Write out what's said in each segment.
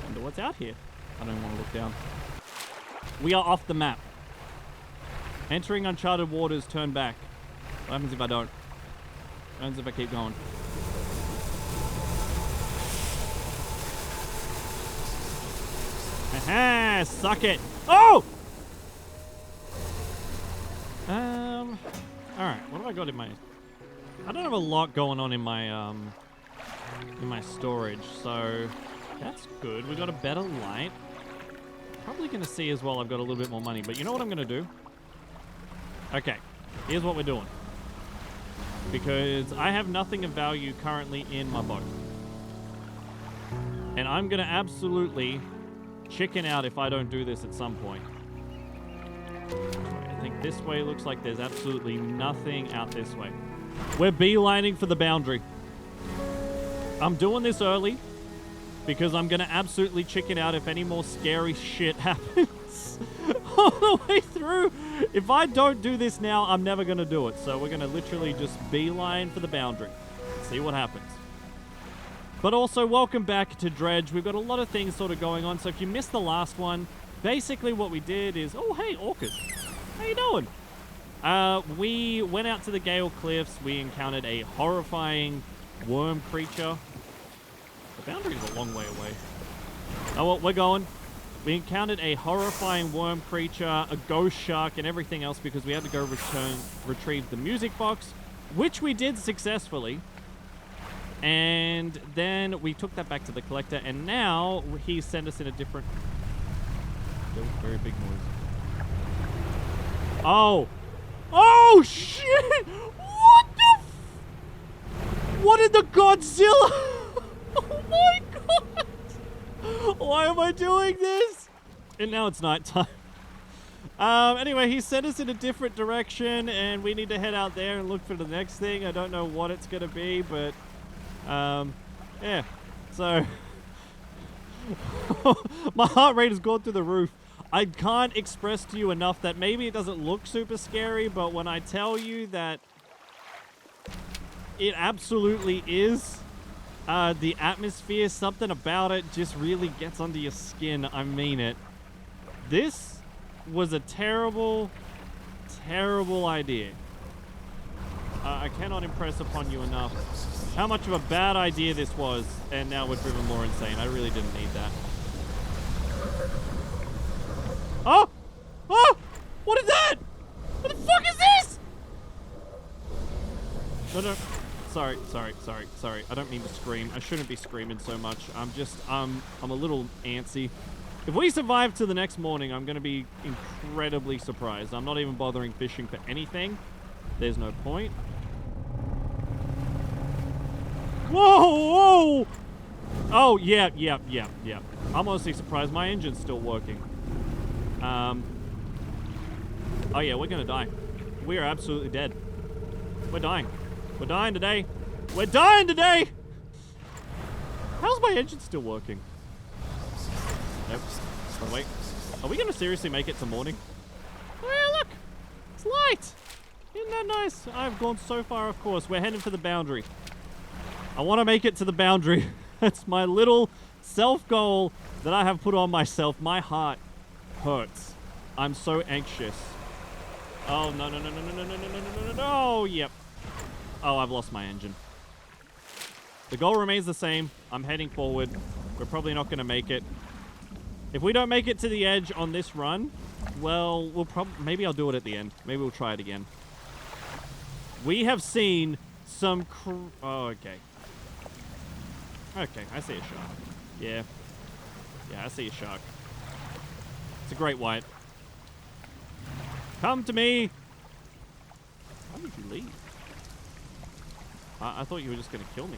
Wonder what's out here. I don't want to look down. We are off the map. Entering uncharted waters, turn back. What happens if I don't? What happens if I keep going? Aha! Suck it! Oh! Alright, what have I got in my... I don't have a lot going on in my storage, so that's good. We got a better light. Probably going to see as well I've got a little bit more money, but you know what I'm going to do? Okay, here's what we're doing. Because I have nothing of value currently in my boat. And I'm going to absolutely chicken out if I don't do this at some point. I think this way looks like there's absolutely nothing out this way. We're beelining for the boundary. I'm doing this early because I'm going to absolutely chicken out if any more scary shit happens all the way through. If I don't do this now, I'm never going to do it. So we're going to literally just beeline for the boundary. See what happens. But also, welcome back to Dredge. We've got a lot of things sort of going on. So if you missed the last one, basically what we did is... Oh, hey, Orchid. How you doing? We went out to the Gale Cliffs. We encountered a horrifying worm creature. The boundary is a long way away. Oh, well, we're going. We encountered a horrifying worm creature, a ghost shark, and everything else because we had to go retrieve the music box, which we did successfully. And then we took that back to the collector, and now he sent us in a different... That was a very big noise. Oh! Oh, shit! What the What in the Godzilla? Oh my god! Why am I doing this? And now it's nighttime. Anyway, he sent us in a different direction, and we need to head out there and look for the next thing. I don't know what it's going to be, but... yeah. So... my heart rate has gone through the roof. I can't express to you enough that maybe it doesn't look super scary, but when I tell you that it absolutely is, the atmosphere, something about it just really gets under your skin. I mean it. This was a terrible, terrible idea. I cannot impress upon you enough how much of a bad idea this was, and now we're driven more insane. I really didn't need that. Oh! Oh! What is that? What the fuck is this? No, no. Sorry. I don't mean to scream. I shouldn't be screaming so much. I'm a little antsy. If we survive to the next morning, I'm going to be incredibly surprised. I'm not even bothering fishing for anything. There's no point. Whoa! Whoa! Oh, yeah. I'm honestly surprised my engine's still working. Oh yeah, we're gonna die. We are absolutely dead. We're dying. We're dying today. We're dying today! How's my engine still working? Nope. Oh, wait. Are we gonna seriously make it to morning? Oh yeah, look! It's light! Isn't that nice? I've gone so far, of course. We're heading for the boundary. I want to make it to the boundary. That's my little self-goal that I have put on myself. My heart hurts. I'm so anxious. Oh, no. Oh, yep. Oh, I've lost my engine. The goal remains the same. I'm heading forward. We're probably not going to make it. If we don't make it to the edge on this run, well, maybe I'll do it at the end. Maybe we'll try it again. We have seen some oh, okay. Okay, I see a shark. Yeah. Yeah, I see a shark. It's a great white. Come to me! Why did you leave? I thought you were just going to kill me.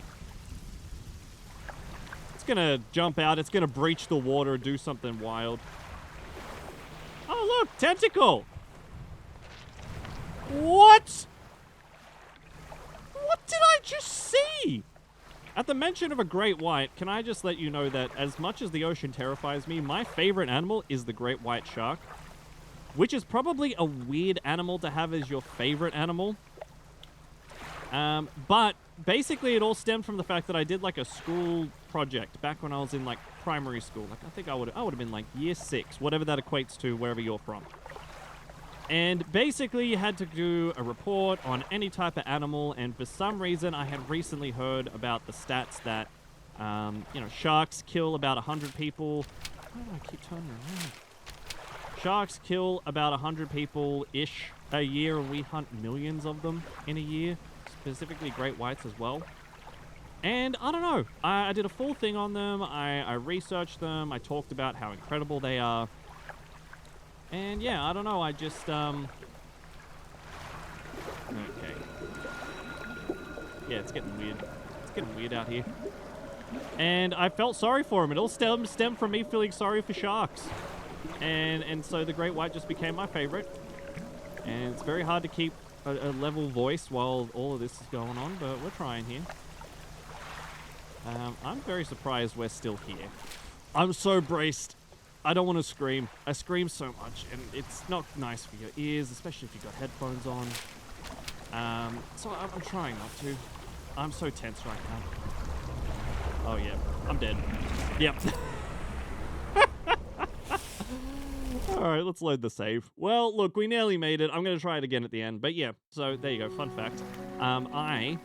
It's going to jump out. It's going to breach the water, do something wild. Oh, look! Tentacle! What? What did I just see? At the mention of a great white, can I just let you know that as much as the ocean terrifies me, my favorite animal is the great white shark, which is probably a weird animal to have as your favorite animal. But basically it all stemmed from the fact that I did like a school project back when I was in like primary school. Like, I think I would have been like year 6, whatever that equates to, wherever you're from. And basically, you had to do a report on any type of animal. And for some reason, I had recently heard about the stats that, you know, sharks kill about 100 people. Why do I keep turning around? Sharks kill about 100 people-ish a year, and we hunt millions of them in a year, specifically great whites as well. And I don't know. I did a full thing on them. I researched them. I talked about how incredible they are. And yeah, I don't know. I just, okay. Yeah, it's getting weird. It's getting weird out here. And I felt sorry for him. It all stemmed from me feeling sorry for sharks. And so the great white just became my favorite. And it's very hard to keep a level voice while all of this is going on, but we're trying here. I'm very surprised we're still here. I'm so braced. I don't want to scream. I scream so much, and it's not nice for your ears, especially if you've got headphones on. So I'm trying not to. I'm so tense right now. Oh, yeah. I'm dead. Yep. All right, let's load the save. Well, look, we nearly made it. I'm going to try it again at the end. But yeah, so there you go. Fun fact. I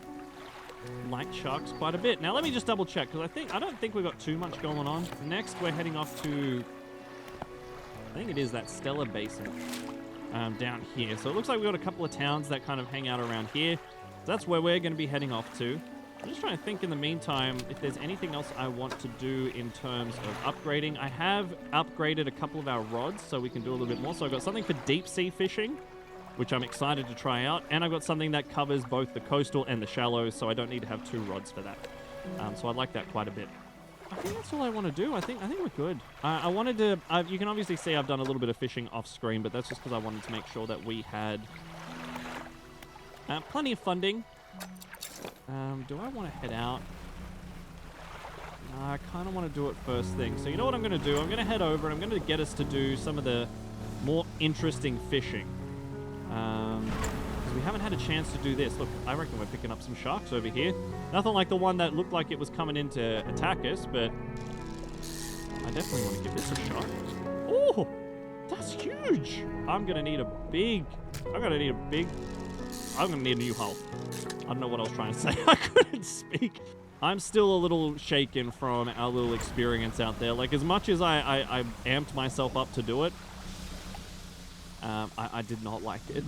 like sharks quite a bit. Now, let me just double check, because I don't think we've got too much going on. Next, we're heading off to, I think it is that Stellar Basin down here. So it looks like we've got a couple of towns that kind of hang out around here. So that's where we're going to be heading off to. I'm just trying to think in the meantime if there's anything else I want to do in terms of upgrading. I have upgraded a couple of our rods so we can do a little bit more. So I've got something for deep sea fishing, which I'm excited to try out. And I've got something that covers both the coastal and the shallow, so I don't need to have 2 rods for that. So I like that quite a bit. I think that's all I want to do. I think we're good. I wanted to... you can obviously see I've done a little bit of fishing off screen, but that's just because I wanted to make sure that we had plenty of funding. Do I want to head out? No, I kind of want to do it first thing. So you know what I'm going to do? I'm going to head over and I'm going to get us to do some of the more interesting fishing. Because we haven't had a chance to do this. Look, I reckon we're picking up some sharks over here. Nothing like the one that looked like it was coming in to attack us, but I definitely want to give this a shot. Oh, that's huge. I'm going to need a new hull. I don't know what I was trying to say. I couldn't speak. I'm still a little shaken from our little experience out there. Like, as much as I amped myself up to do it, I did not like it.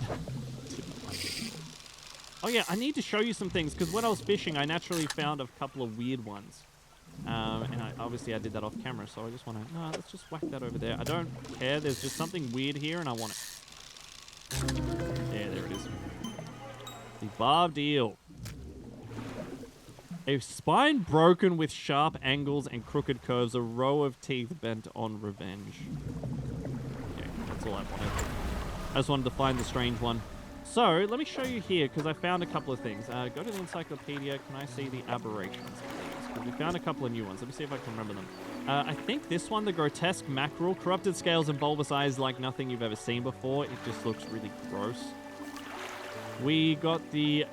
Oh, yeah, I need to show you some things, because when I was fishing, I naturally found a couple of weird ones. And obviously I did that off camera, so I just want to... No, let's just whack that over there. I don't care. There's just something weird here, and I want it. Yeah, there it is. The barbed eel. A spine broken with sharp angles and crooked curves, a row of teeth bent on revenge. Okay, that's all I wanted. I just wanted to find the strange one. So, let me show you here, because I found a couple of things. Go to the encyclopedia. Can I see the aberrations, please? Because we found a couple of new ones. Let me see if I can remember them. I think this one, the grotesque mackerel, corrupted scales and bulbous eyes like nothing you've ever seen before. It just looks really gross. We got the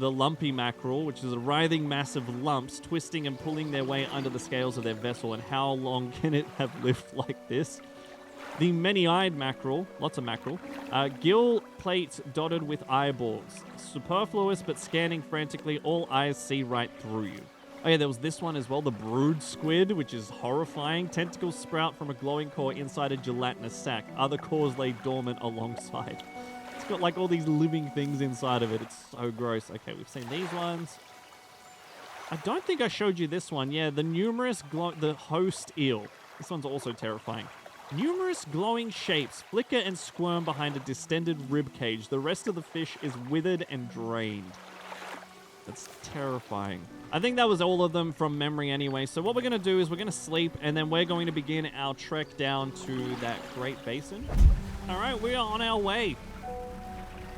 lumpy mackerel, which is a writhing mass of lumps twisting and pulling their way under the scales of their vessel. And how long can it have lived like this? The many-eyed mackerel, lots of mackerel, gill plates dotted with eyeballs. Superfluous but scanning frantically, all eyes see right through you. Oh yeah, there was this one as well, the brood squid, which is horrifying. Tentacles sprout from a glowing core inside a gelatinous sac. Other cores lay dormant alongside. It's got like all these living things inside of it. It's so gross. Okay, we've seen these ones. I don't think I showed you this one. Yeah, the host eel. This one's also terrifying. Numerous glowing shapes flicker and squirm behind a distended rib cage. The rest of the fish is withered and drained. That's terrifying. I think that was all of them from memory anyway. So what we're going to do is we're going to sleep, and then we're going to begin our trek down to that Great Basin. All right, we are on our way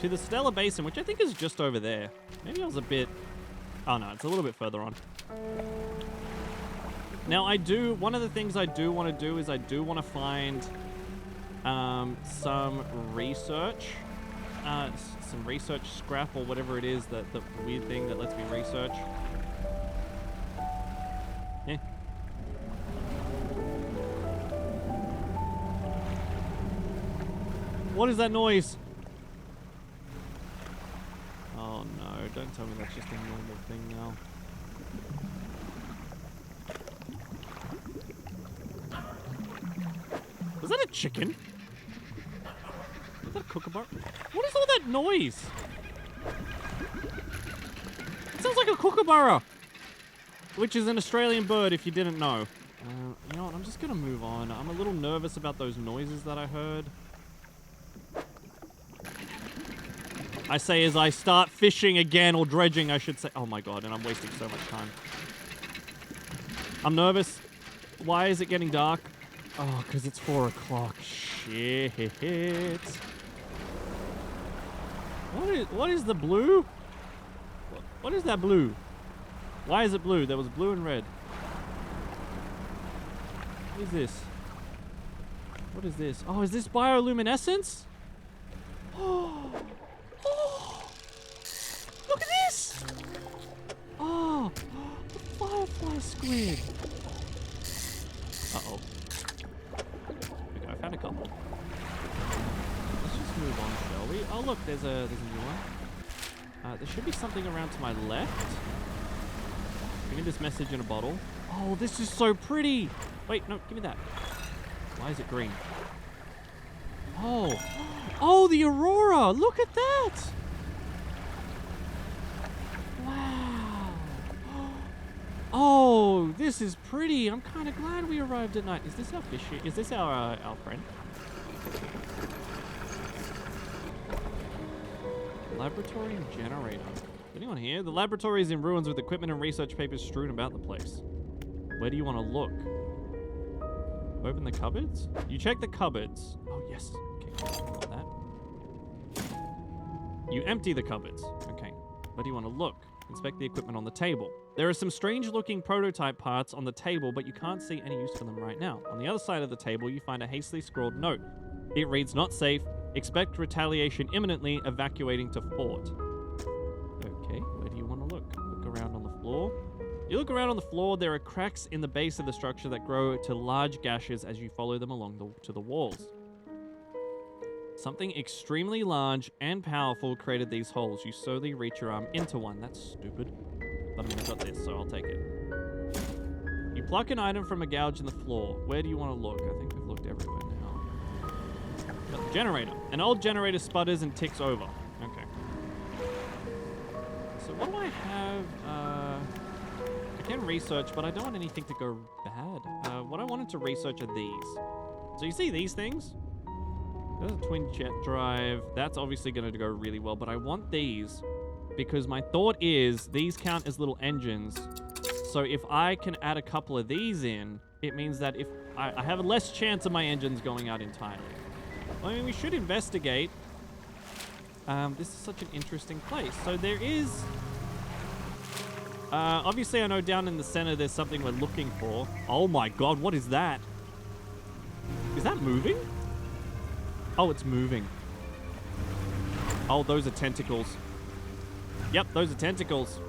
to the Stellar Basin, which I think is just over there. Maybe I was a bit... Oh, no, it's a little bit further on. Now, one of the things I do want to do is I do want to find some research scrap or whatever it is, the weird thing that lets me research. Yeah. What is that noise? Oh no, don't tell me that's just a normal thing now. Was that a chicken? Is that a kookaburra? What is all that noise? It sounds like a kookaburra, which is an Australian bird if you didn't know. You know what, I'm just gonna move on. I'm a little nervous about those noises that I heard. I say as I start fishing again, or dredging, I should say. Oh my god, and I'm wasting so much time. I'm nervous. Why is it getting dark? Oh, because it's 4 o'clock. Shit. What is the blue? What is that blue? Why is it blue? There was blue and red. What is this? What is this? Oh, is this bioluminescence? Oh, look at this! Oh, the firefly squid. Uh-oh. Okay, I found a couple. Let's just move on, shall we? Oh, look, there's a new one. There should be something around to my left. Give me this message in a bottle. Oh, this is so pretty. Wait, no, give me that. Why is it green? Oh. Oh, the aurora. Look at that. Wow. Oh, this is pretty. I'm kind of glad we arrived at night. Is this our fish? Is this our friend? Laboratory and generator. Anyone here? The laboratory is in ruins with equipment and research papers strewn about the place. Where do you want to look? Open the cupboards? You check the cupboards. Oh, yes. Okay, got that. You empty the cupboards. Okay. Where do you want to look? Inspect the equipment on the table. There are some strange-looking prototype parts on the table, but you can't see any use for them right now. On the other side of the table, you find a hastily scrawled note. It reads, "Not safe. Expect retaliation imminently. Evacuating to fort." Okay, where do you want to look? Look around on the floor. You look around on the floor, there are cracks in the base of the structure that grow to large gashes as you follow them along to the walls. Something extremely large and powerful created these holes. You slowly reach your arm into one. That's stupid. But I mean, I've got this, so I'll take it. You pluck an item from a gouge in the floor. Where do you want to look? I think we've looked everywhere now. Got the generator. An old generator sputters and ticks over. Okay. So what do I have? I can research, but I don't want anything to go bad. What I wanted to research are these. So you see these things? There's a twin jet drive. That's obviously going to go really well, but I want these because my thought is these count as little engines. So if I can add a couple of these in, it means that if I have a less chance of my engines going out entirely. I mean, we should investigate. This is such an interesting place. So there is... obviously, I know down in the center there's something we're looking for. Oh my god, what is that? Is that moving? Oh, it's moving. Oh, those are tentacles. Yep, those are tentacles.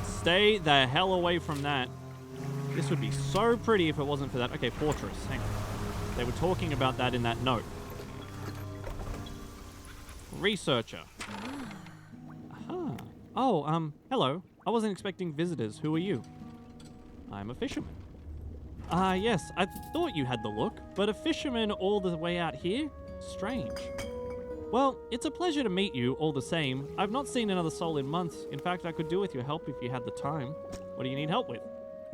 Stay the hell away from that. This would be so pretty if it wasn't for that. Okay, fortress. Hang on. They were talking about that in that note. Researcher. Aha. Oh, hello. I wasn't expecting visitors. Who are you? I'm a fisherman. Yes, I thought you had the look, but a fisherman all the way out here? Strange. Well, it's a pleasure to meet you all the same. I've not seen another soul in months. In fact, I could do with your help if you had the time. What do you need help with?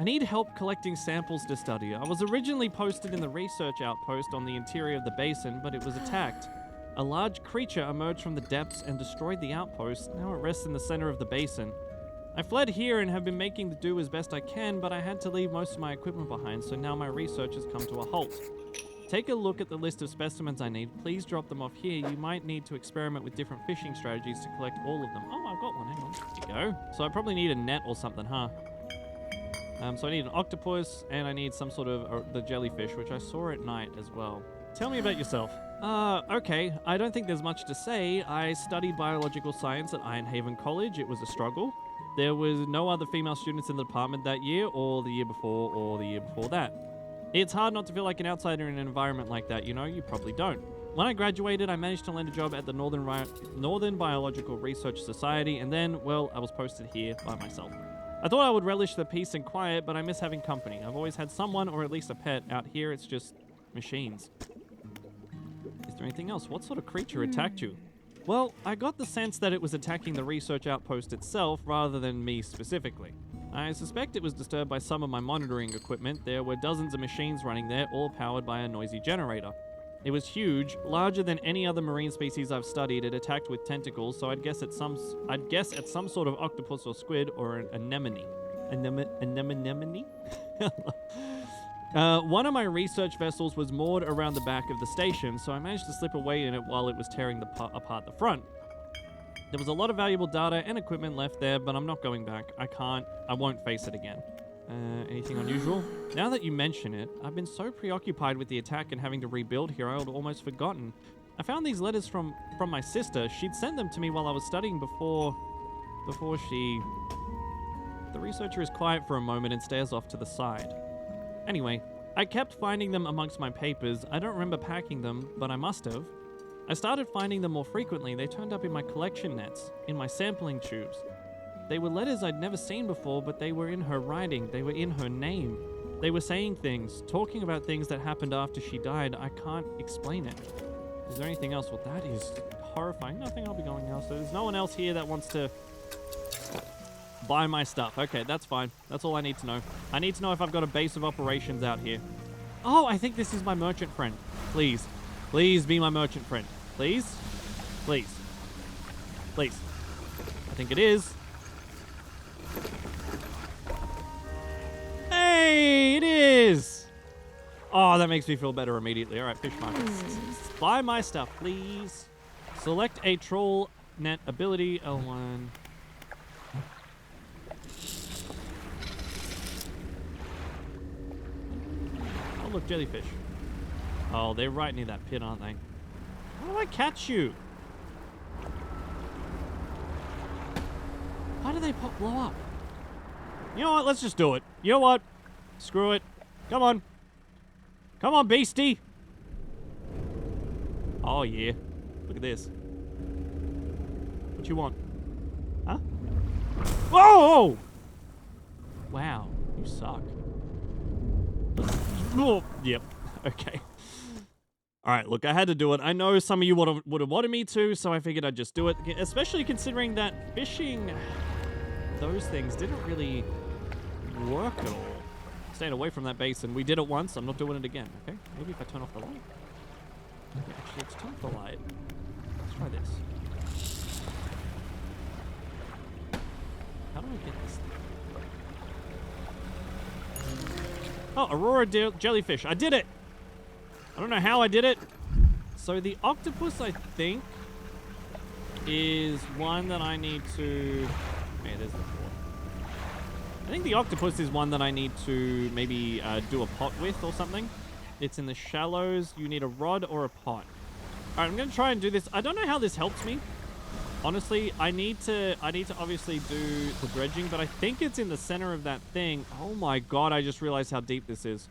I need help collecting samples to study. I was originally posted in the research outpost on the interior of the basin, but it was attacked. A large creature emerged from the depths and destroyed the outpost. Now it rests in the center of the basin. I fled here and have been making do as best I can, but I had to leave most of my equipment behind, so now my research has come to a halt. Take a look at the list of specimens I need. Please drop them off here. You might need to experiment with different fishing strategies to collect all of them. Oh, I've got one. Hang on. There you go. So I probably need a net or something, huh? So I need an octopus, and I need some sort of the jellyfish, which I saw at night as well. Tell me about yourself. Okay. I don't think there's much to say. I studied biological science at Ironhaven College. It was a struggle. There was no other female students in the department that year, or the year before, or the year before that. It's hard not to feel like an outsider in an environment like that, you know? You probably don't. When I graduated, I managed to land a job at the Northern Biological Research Society, and then, well, I was posted here by myself. I thought I would relish the peace and quiet, but I miss having company. I've always had someone, or at least a pet. Out here, it's just machines. Is there anything else? What sort of creature attacked you? Well, I got the sense that it was attacking the research outpost itself rather than me specifically. I suspect it was disturbed by some of my monitoring equipment. There were dozens of machines running there, all powered by a noisy generator. It was huge, larger than any other marine species I've studied. It attacked with tentacles, so I'd guess at some sort of octopus or squid or an anemone. Anemone? One of my research vessels was moored around the back of the station, so I managed to slip away in it while it was tearing apart the front. There was a lot of valuable data and equipment left there, but I'm not going back. I won't face it again. Anything unusual? Now that you mention it, I've been so preoccupied with the attack and having to rebuild here, I had almost forgotten. I found these letters from my sister. She'd sent them to me while I was studying before she... The researcher is quiet for a moment and stares off to the side. Anyway, I kept finding them amongst my papers. I don't remember packing them, but I must have. I started finding them more frequently. They turned up in my collection nets, in my sampling tubes. They were letters I'd never seen before, but they were in her writing. They were in her name. They were saying things, talking about things that happened after she died. I can't explain it. Is there anything else? Well, that is horrifying. Nothing, I'll be going now. So there's no one else here that wants to buy my stuff. Okay, that's fine. That's all I need to know. I need to know if I've got a base of operations out here. Oh, I think this is my merchant friend. Please. Please be my merchant friend. Please? Please. Please. I think it is. Hey, it is! Oh, that makes me feel better immediately. All right, fish market. Buy my stuff, please. Select a troll net ability, L1. Oh, look, jellyfish. Oh, they're right near that pit, aren't they? How do I catch you? Why do they blow up? You know what? Let's just do it. You know what? Screw it. Come on. Come on, beastie. Oh, yeah. Look at this. What you want? Huh? Whoa! Wow. You suck. Oh, yep. Okay. All right, look, I had to do it. I know some of you would have wanted me to, so I figured I'd just do it. Especially considering that fishing... Those things didn't really work at all. Staying away from that basin. We did it once. I'm not doing it again. Okay? Maybe if I turn off the light. Okay, actually, let's turn off the light. Let's try this. How do I get this thing? Oh, Aurora jellyfish. I did it! I don't know how I did it. So the octopus, I think, is one that I need to... Man, there's the four. I think the octopus is one that I need to maybe do a pot with or something. It's in the shallows. You need a rod or a pot. All right, I'm going to try and do this. I don't know how this helps me. Honestly, I need to obviously do the dredging, but I think it's in the center of that thing. Oh my god, I just realized how deep this is.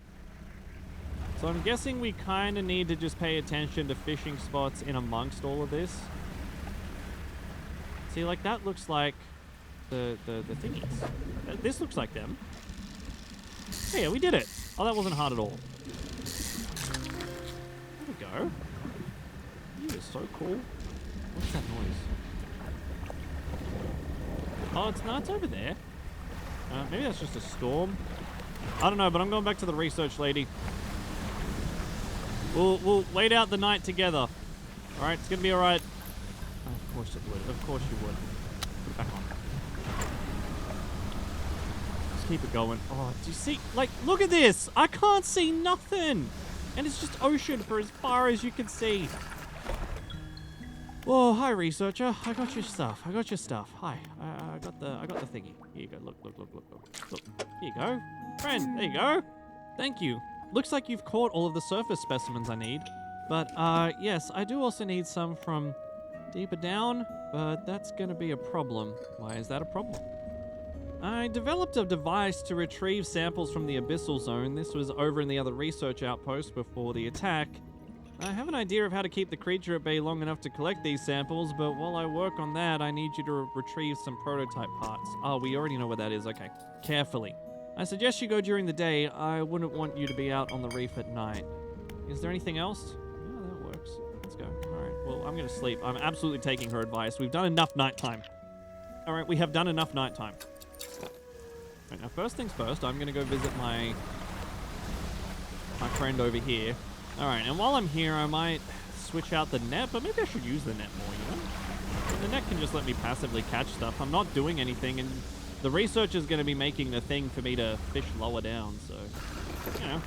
So I'm guessing we kind of need to just pay attention to fishing spots in amongst all of this. See, like that looks like the thingies. This looks like them. Oh, yeah, we did it. Oh, that wasn't hard at all. There we go. You are so cool. What's that noise? Oh, it's over there. Maybe that's just a storm. I don't know, but I'm going back to the research lady. We'll wait out the night together. All right, it's gonna be all right. Oh, of course it would. Of course you would. Put it back on. Just keep it going. Oh, do you see? Like, look at this. I can't see nothing, and it's just ocean for as far as you can see. Oh, hi, researcher. I got your stuff. I got your stuff. Hi. I got the thingy. Here you go. Look. Here you go, friend. There you go. Thank you. Looks like you've caught all of the surface specimens I need. But, yes, I do also need some from deeper down, but that's gonna be a problem. Why is that a problem? I developed a device to retrieve samples from the abyssal zone. This was over in the other research outpost before the attack. I have an idea of how to keep the creature at bay long enough to collect these samples, but while I work on that, I need you to retrieve some prototype parts. Oh, we already know where that is. Okay. Carefully. I suggest you go during the day. I wouldn't want you to be out on the reef at night. Is there anything else? Yeah, that works. Let's go. All right. Well, I'm going to sleep. I'm absolutely taking her advice. We've done enough nighttime. All right, we have done enough nighttime. Right, now, first things first, I'm going to go visit my friend over here. All right, and while I'm here, I might switch out the net, but maybe I should use the net more, you know? The net can just let me passively catch stuff. I'm not doing anything, and the research is going to be making the thing for me to fish lower down, so, you know,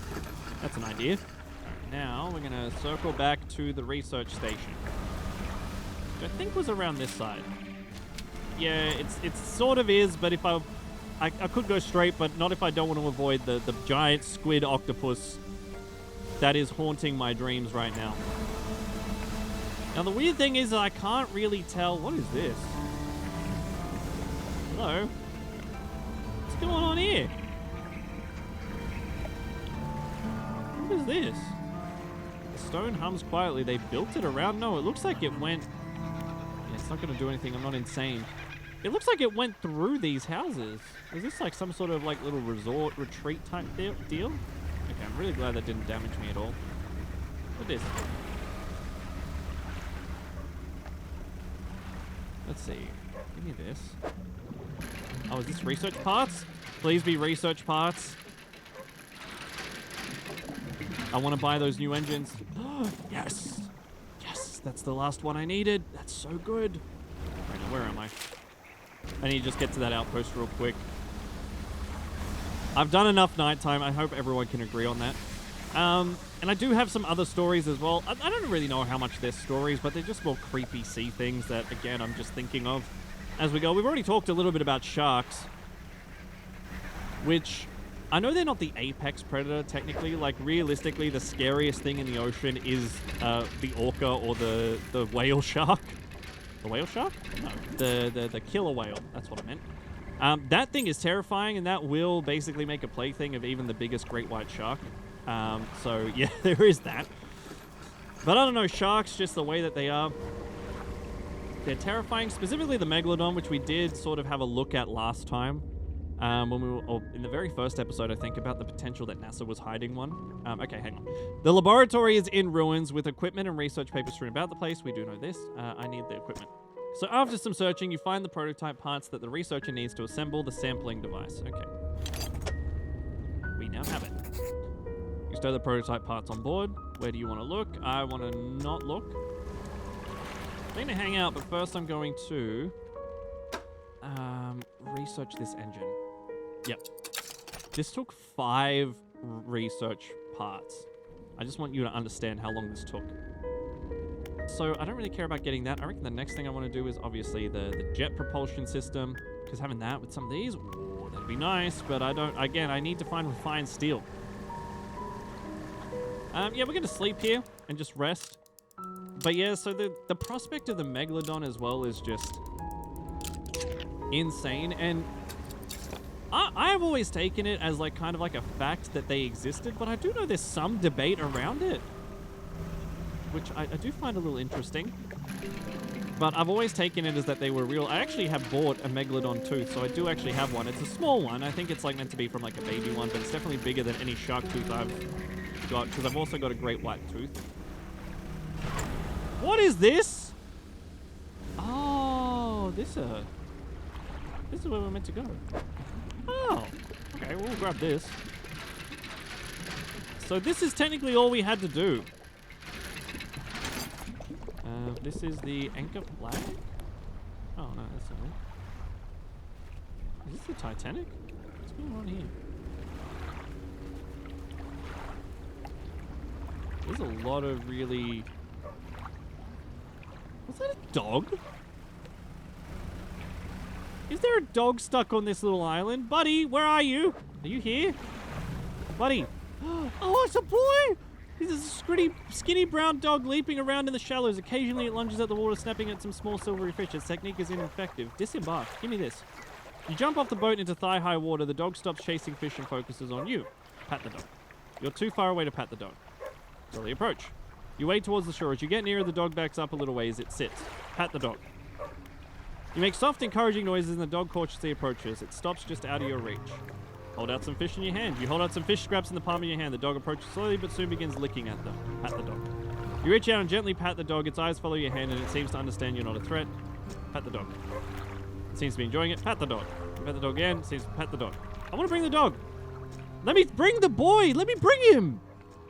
that's an idea. All right, now we're going to circle back to the research station, which I think was around this side. Yeah, it sort of is, but if I could go straight, but not if I don't want to avoid the giant squid octopus that is haunting my dreams right now. Now, the weird thing is that I can't really tell... What is this? Hello? What's going on here? What is this? The stone hums quietly. They built it around... No, it looks like it went... Yeah, it's not going to do anything. I'm not insane. It looks like it went through these houses. Is this like some sort of like little resort retreat type deal? Okay, I'm really glad that didn't damage me at all. What is this? Let's see. Give me this. Oh, is this research parts? Please be research parts. I want to buy those new engines. Yes! Yes! That's the last one I needed. That's so good. Right, now where am I? I need to just get to that outpost real quick. I've done enough nighttime. I hope everyone can agree on that. And I do have some other stories as well. I don't really know how much they're stories, but they're just more creepy sea things that, again, I'm just thinking of as we go. We've already talked a little bit about sharks, which I know they're not the apex predator, technically. Like, realistically, the scariest thing in the ocean is the orca or the whale shark. The whale shark? No, the killer whale. That's what I meant. That thing is terrifying, and that will basically make a plaything of even the biggest great white shark. So, yeah, there is that. But I don't know, sharks, just the way that they are, they're terrifying. Specifically the Megalodon, which we did sort of have a look at last time. When we were, in the very first episode, I think, about the potential that NASA was hiding one. Okay, hang on. The laboratory is in ruins with equipment and research papers strewn about the place. We do know this. I need the equipment. So after some searching, you find the prototype parts that the researcher needs to assemble the sampling device. Okay. We now have it. You stow the prototype parts on board. Where do you want to look? I want to not look. I'm going to hang out, but first I'm going to research this engine. Yep. This took 5 research parts. I just want you to understand how long this took. So I don't really care about getting that. I reckon the next thing I want to do is obviously the jet propulsion system, because having that with some of these, ooh, that'd be nice, but I don't, again, I need to find refined steel. Yeah, we're going to sleep here and just rest. But yeah, so the prospect of the Megalodon as well is just insane, and I've always taken it as like kind of like a fact that they existed, but I do know there's some debate around it, which I do find a little interesting. But I've always taken it as that they were real. I actually have bought a Megalodon tooth, so I do actually have one. It's a small one. I think it's like meant to be from like a baby one, but it's definitely bigger than any shark tooth I've got, because I've also got a great white tooth. What is this? Oh, this is where we're meant to go. Oh, okay, we'll grab this. So this is technically all we had to do. This is the anchor flag? Oh, no, that's not it. Is this the Titanic? What's going on here? There's a lot of really... Was that a dog? Is there a dog stuck on this little island? Buddy, where are you? Are you here? Buddy. Oh, it's a boy! He's a skinny brown dog leaping around in the shallows. Occasionally it lunges at the water, snapping at some small silvery fish. Its technique is ineffective. Disembark. Give me this. You jump off the boat into thigh-high water. The dog stops chasing fish and focuses on you. Pat the dog. You're too far away to pat the dog. Slowly approach. You wade towards the shore. As you get nearer, the dog backs up a little ways. It sits. Pat the dog. You make soft, encouraging noises and the dog cautiously approaches. It stops just out of your reach. Hold out some fish in your hand. You hold out some fish scraps in the palm of your hand. The dog approaches slowly but soon begins licking at them. Pat the dog. You reach out and gently pat the dog. Its eyes follow your hand and it seems to understand you're not a threat. Pat the dog. It seems to be enjoying it. Pat the dog. Pat the dog again. Seems to pat the dog. I want to bring the dog. Let me bring the boy. Let me bring him.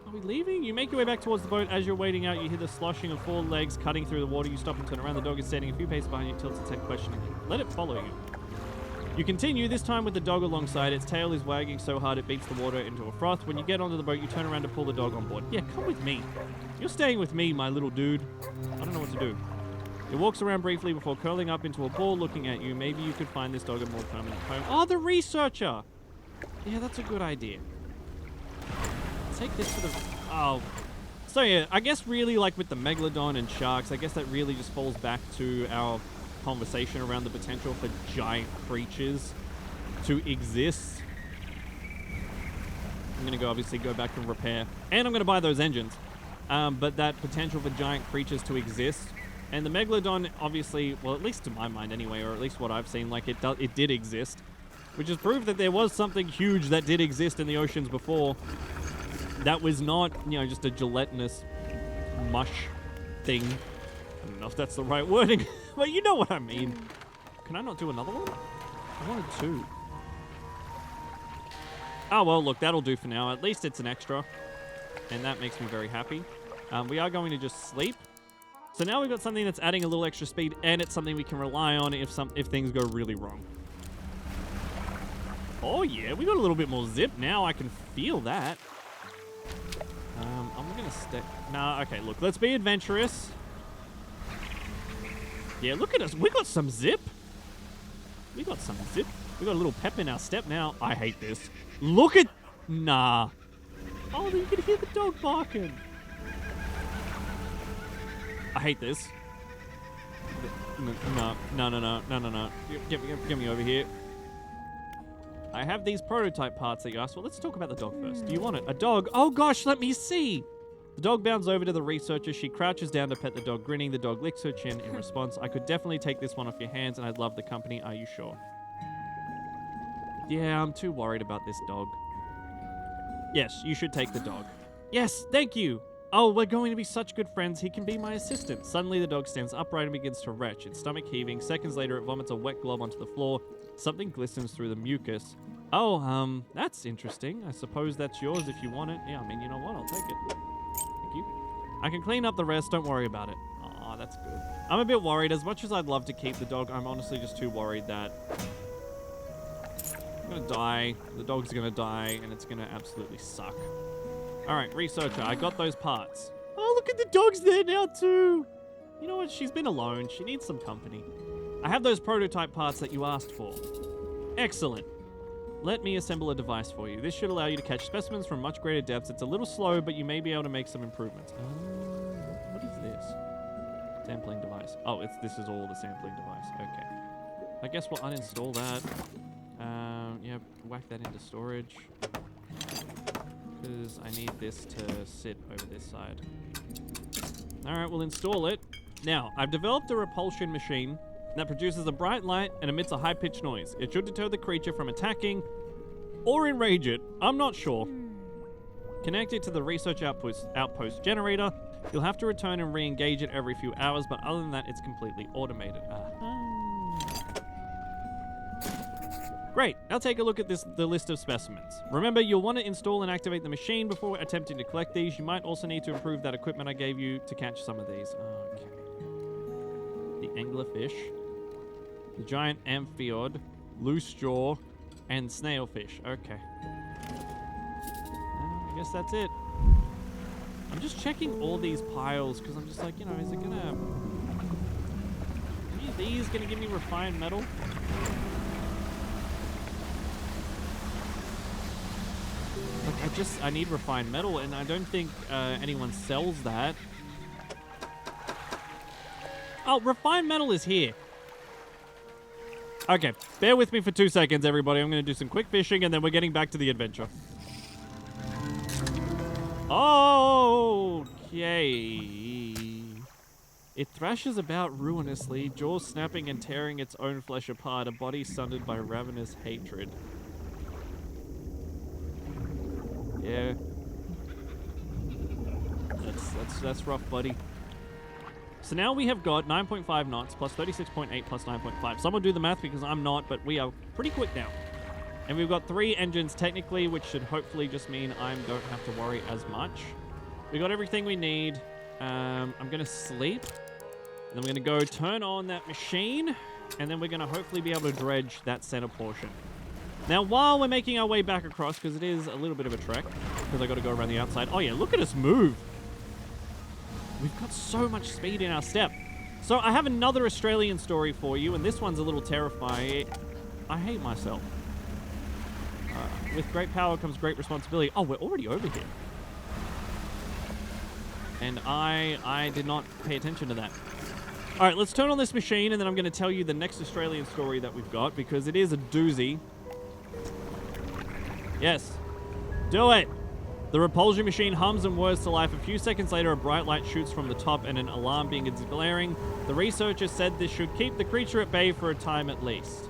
Are we leaving? You make your way back towards the boat. As you're wading out, you hear the sloshing of 4 legs cutting through the water. You stop and turn around. The dog is standing a few paces behind you, tilts its head questioningly. Let it follow you. You continue, this time with the dog alongside. Its tail is wagging so hard it beats the water into a froth. When you get onto the boat, you turn around to pull the dog on board. Yeah, come with me. You're staying with me, my little dude. I don't know what to do. It walks around briefly before curling up into a ball looking at you. Maybe you could find this dog a more permanent home. Oh, the researcher! Yeah, that's a good idea. Take this to the... Oh. So yeah, I guess really like with the megalodon and sharks, I guess that really just falls back to our conversation around the potential for giant creatures to exist. I'm going to obviously go back and repair. And I'm going to buy those engines. But that potential for giant creatures to exist. And the megalodon, obviously, well, at least to my mind anyway, or at least what I've seen, like it did exist. Which is proof that there was something huge that did exist in the oceans before. That was not, you know, just a gelatinous mush thing. I don't know if that's the right wording, but you know what I mean. Can I not do another one? I wanted 2. Oh, well, look, that'll do for now. At least it's an extra, and that makes me very happy. We are going to just sleep. So now we've got something that's adding a little extra speed, and it's something we can rely on if things go really wrong. Oh, yeah, we got a little bit more zip now. I can feel that. I'm going to stay... Nah, okay, look, let's be adventurous. Yeah, look at us. We got some zip. We got some zip. We got a little pep in our step now. I hate this. Look at... Nah. Oh, you can hear the dog barking. I hate this. No. Get me over here. I have these prototype parts that you asked for. Let's talk about the dog first. Do you want it? A dog? Oh gosh, let me see. The dog bounds over to the researcher. She crouches down to pet the dog, grinning. The dog licks her chin in response. I could definitely take this one off your hands, and I'd love the company. Are you sure? Yeah, I'm too worried about this dog. Yes, you should take the dog. Yes, thank you. Oh, we're going to be such good friends. He can be my assistant. Suddenly, the dog stands upright and begins to retch, its stomach heaving. Seconds later, it vomits a wet glob onto the floor. Something glistens through the mucus. Oh, that's interesting. I suppose that's yours if you want it. Yeah, I mean, you know what? I'll take it. Thank you. I can clean up the rest. Don't worry about it. Aw, that's good. I'm a bit worried. As much as I'd love to keep the dog, I'm honestly just too worried that I'm going to die. The dog's going to die, and it's going to absolutely suck. All right, researcher, I got those parts. Oh, look at the dog's there now, too. You know what? She's been alone. She needs some company. I have those prototype parts that you asked for. Excellent. Let me assemble a device for you. This should allow you to catch specimens from much greater depths. It's a little slow, but you may be able to make some improvements. What is this? Sampling device. Oh, this is all the sampling device. Okay. I guess we'll uninstall that. Yeah, whack that into storage. Because I need this to sit over this side. Alright, we'll install it. Now, I've developed a repulsion machine that produces a bright light and emits a high-pitched noise. It should deter the creature from attacking or enrage it. I'm not sure. Connect it to the research outpost generator. You'll have to return and re-engage it every few hours, but other than that, it's completely automated. Great, now take a look at the list of specimens. Remember, you'll want to install and activate the machine before attempting to collect these. You might also need to improve that equipment I gave you to catch some of these. Okay. The anglerfish, the giant amphioid, loose jaw, and snailfish. Okay. I guess that's it. I'm just checking all these piles because I'm just like, you know, is it gonna... Any of these gonna give me refined metal? Like, I need refined metal, and I don't think anyone sells that. Oh, refined metal is here. Okay, bear with me for 2 seconds, everybody. I'm going to do some quick fishing, and then we're getting back to the adventure. Okay. Okay. It thrashes about ruinously, jaws snapping and tearing its own flesh apart, a body sundered by ravenous hatred. Yeah. That's rough, buddy. So now we have got 9.5 knots plus 36.8 plus 9.5. Someone do the math because I'm not, but we are pretty quick now. And we've got 3 engines technically, which should hopefully just mean I don't have to worry as much. We got everything we need. I'm going to sleep. And then we're going to go turn on that machine. And then we're going to hopefully be able to dredge that center portion. Now, while we're making our way back across, because it is a little bit of a trek, because I got to go around the outside. Oh yeah, look at us move. We've got so much speed in our step. So I have another Australian story for you, and this one's a little terrifying. I hate myself. With great power comes great responsibility. Oh, we're already over here. And I did not pay attention to that. All right, let's turn on this machine, and then I'm going to tell you the next Australian story that we've got, because it is a doozy. Yes. Do it. The repulsion machine hums and whirs to life. A few seconds later, a bright light shoots from the top and an alarm begins blaring. The researchers said this should keep the creature at bay for a time at least.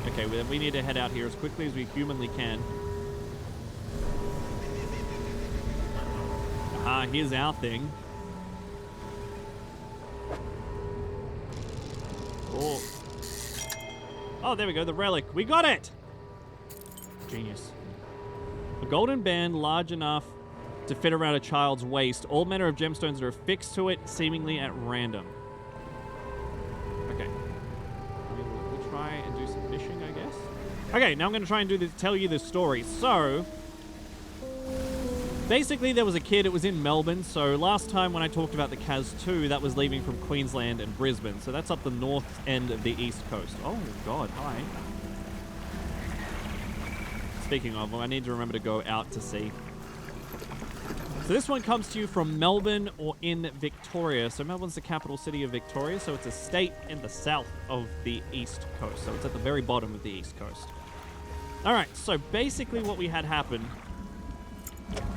Okay, we need to head out here as quickly as we humanly can. Ah, here's our thing. Oh. Oh, there we go, the relic. We got it! Genius. A golden band large enough to fit around a child's waist. All manner of gemstones are affixed to it, seemingly at random. Okay. We'll try and do some fishing, I guess. Okay, now I'm going to try and tell you this story. So, basically there was a kid, it was in Melbourne. So last time when I talked about the Cas 2, that was leaving from Queensland and Brisbane. So that's up the north end of the east coast. Oh, God, hi. Speaking of, I need to remember to go out to sea. So this one comes to you from Melbourne or in Victoria. So Melbourne's the capital city of Victoria, so it's a state in the south of the east coast. So it's at the very bottom of the east coast. All right, so basically what we had happen,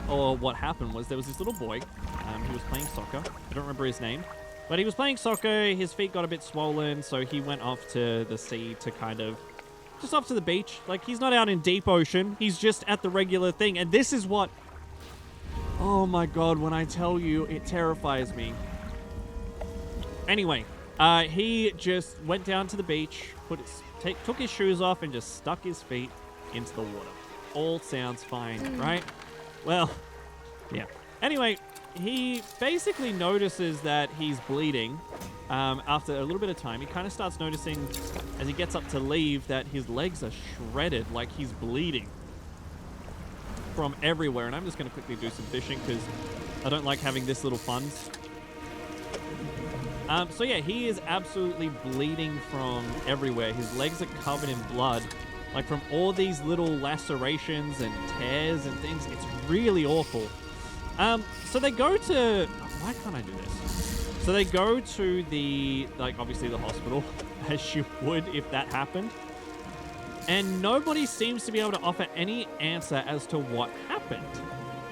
or what happened was there was this little boy. He was playing soccer. I don't remember his name. But he was playing soccer. His feet got a bit swollen, so he went off to the sea to kind of just off to the beach. Like, he's not out in deep ocean. He's just at the regular thing. And this is what... Oh, my God. When I tell you, it terrifies me. Anyway, he just went down to the beach, took his shoes off, and just stuck his feet into the water. All sounds fine, right? Well, yeah. Anyway, he basically notices that he's bleeding. After a little bit of time, he kind of starts noticing as he gets up to leave that his legs are shredded, like he's bleeding from everywhere. And I'm just going to quickly do some fishing because I don't like having this little funds. So yeah, he is absolutely bleeding from everywhere. His legs are covered in blood, like from all these little lacerations and tears and things. It's really awful. So they go to... Why can't I do this? So they go to the, like, obviously the hospital, as you would if that happened. And nobody seems to be able to offer any answer as to what happened,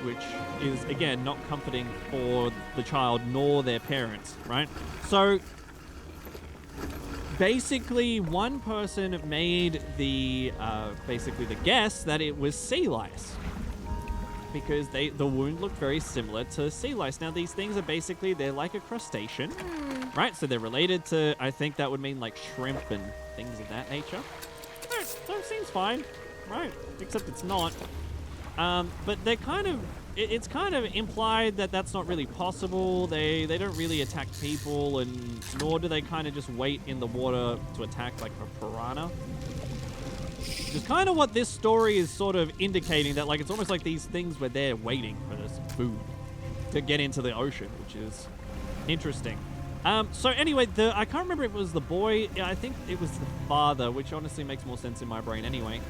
which is, again, not comforting for the child nor their parents, right? So basically one person made the, basically the guess that it was sea lice, because the wound looked very similar to sea lice. Now, these things are basically, they're like a crustacean, right? So they're related to, I think that would mean like shrimp and things of that nature. So it seems fine, right? Except it's not. But they're kind of, it's kind of implied that that's not really possible. They don't really attack people, and nor do they kind of just wait in the water to attack like a piranha. Which is kind of what this story is sort of indicating, that like it's almost like these things where they're waiting for this food to get into the ocean, which is interesting. So anyway, I can't remember if it was the boy. Yeah, I think it was the father, which honestly makes more sense in my brain anyway,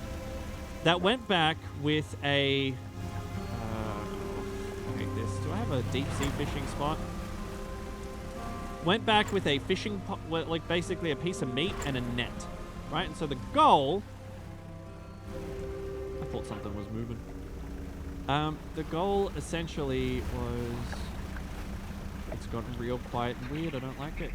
that went back with a... do I have a deep sea fishing spot? Went back with a fishing pot, like basically a piece of meat and a net, right? And so the goal... I thought something was moving. The goal essentially was... It's gotten real quiet and weird. I don't like it.